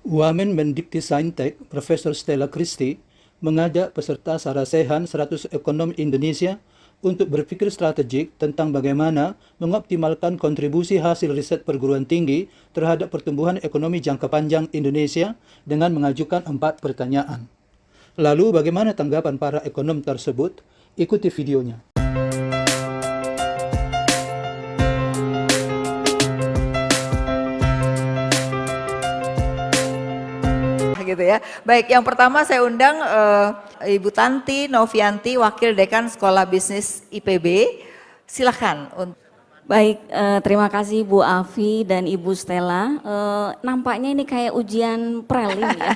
Wamen Mendikti-Saintek, Profesor Stella Christie, mengajak peserta Sarasehan 100 Ekonom Indonesia untuk berpikir strategik tentang bagaimana mengoptimalkan kontribusi hasil riset perguruan tinggi terhadap pertumbuhan ekonomi jangka panjang Indonesia dengan mengajukan 4 pertanyaan. Lalu bagaimana tanggapan para ekonom tersebut? Ikuti videonya. Gitu ya. Baik, yang pertama saya undang Ibu Tanti Novianti, Wakil Dekan Sekolah Bisnis IPB. Silahkan. Baik, terima kasih Bu Afi dan Ibu Stella. Nampaknya ini kayak ujian prelim ya.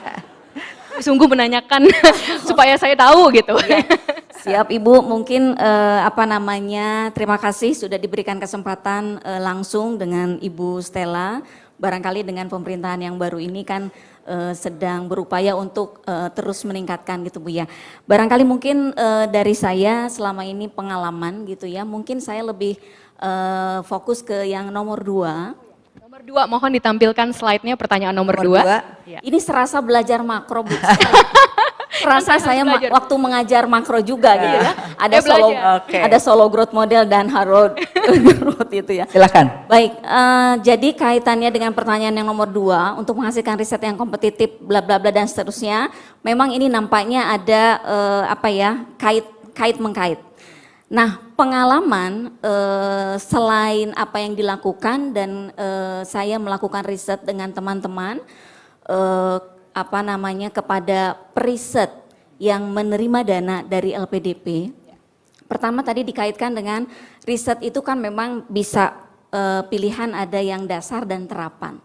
Sungguh menanyakan supaya saya tahu gitu. Ya. Siap Ibu, mungkin terima kasih sudah diberikan kesempatan langsung dengan Ibu Stella. Barangkali dengan pemerintahan yang baru ini kan sedang berupaya untuk terus meningkatkan gitu Bu ya. Barangkali mungkin dari saya selama ini pengalaman gitu ya, mungkin saya lebih fokus ke yang nomor 2. Nomor 2, mohon ditampilkan slide-nya pertanyaan nomor 2. Ya. Ini serasa belajar makro Bu. Rasa saya waktu mengajar makro juga gitu ya. Ada solo growth model dan Harold growth itu ya. Silakan. Baik, jadi kaitannya dengan pertanyaan yang nomor 2 untuk menghasilkan riset yang kompetitif bla bla bla dan seterusnya. Memang ini nampaknya ada kait mengkait. Nah, pengalaman selain apa yang dilakukan dan saya melakukan riset dengan teman-teman kepada periset yang menerima dana dari LPDP. Pertama tadi dikaitkan dengan riset itu kan memang bisa pilihan ada yang dasar dan terapan.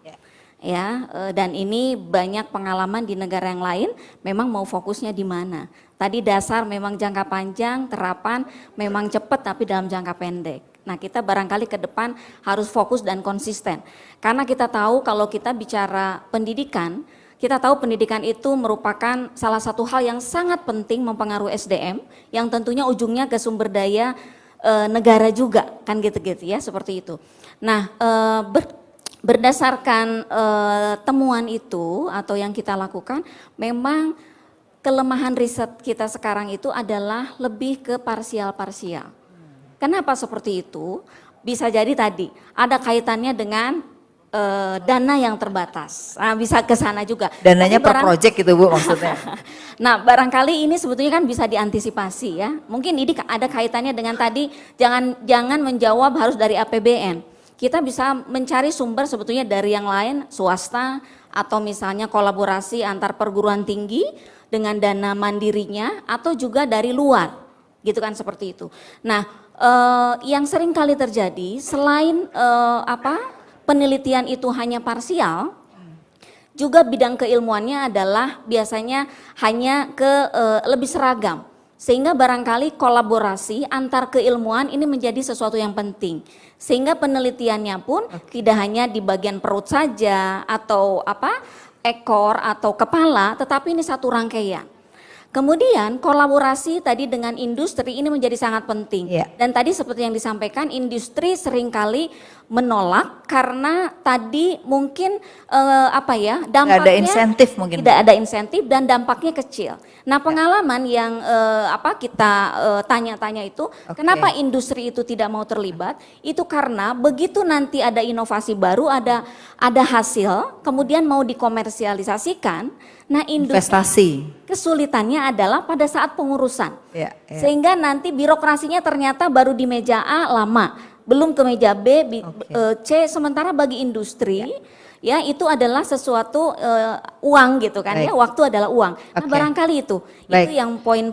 Ya, dan ini banyak pengalaman di negara yang lain memang mau fokusnya di mana. Tadi dasar memang jangka panjang, terapan memang cepat tapi dalam jangka pendek. Nah, kita barangkali ke depan harus fokus dan konsisten. Karena kita tahu kalau kita bicara pendidikan, kita tahu pendidikan itu merupakan salah satu hal yang sangat penting mempengaruhi SDM, yang tentunya ujungnya ke sumber daya negara juga, kan gitu-gitu ya, seperti itu. Nah, berdasarkan temuan itu atau yang kita lakukan, memang kelemahan riset kita sekarang itu adalah lebih ke parsial-parsial. Kenapa seperti itu? Bisa jadi tadi ada kaitannya dengan dana yang terbatas. Nah, bisa ke sana juga. Dananya per project gitu Bu maksudnya. Nah, barangkali ini sebetulnya kan bisa diantisipasi ya. Mungkin ini ada kaitannya dengan tadi jangan menjawab harus dari APBN. Kita bisa mencari sumber sebetulnya dari yang lain, swasta atau misalnya kolaborasi antar perguruan tinggi dengan dana mandirinya atau juga dari luar. Gitu kan seperti itu. Nah, yang sering kali terjadi selain penelitian itu hanya parsial, juga bidang keilmuannya adalah biasanya hanya lebih seragam. Sehingga barangkali kolaborasi antar keilmuan ini menjadi sesuatu yang penting. Sehingga penelitiannya pun tidak hanya di bagian perut saja atau ekor atau kepala, tetapi ini satu rangkaian. Kemudian kolaborasi tadi dengan industri ini menjadi sangat penting. Dan tadi seperti yang disampaikan, industri seringkali menolak karena tadi mungkin dampaknya tidak ada insentif mungkin. Tidak ada insentif dan dampaknya kecil. Nah, pengalaman yang kita tanya-tanya itu, kenapa industri itu tidak mau terlibat? Itu karena begitu nanti ada inovasi baru, ada hasil, kemudian mau dikomersialisasikan. Nah, investasi kesulitannya adalah pada saat pengurusan. Sehingga nanti birokrasinya ternyata baru di meja A lama, belum ke meja B, C. Sementara bagi industri ya itu adalah sesuatu uang gitu kan ya, waktu adalah uang. Nah, barangkali itu yang poin penting.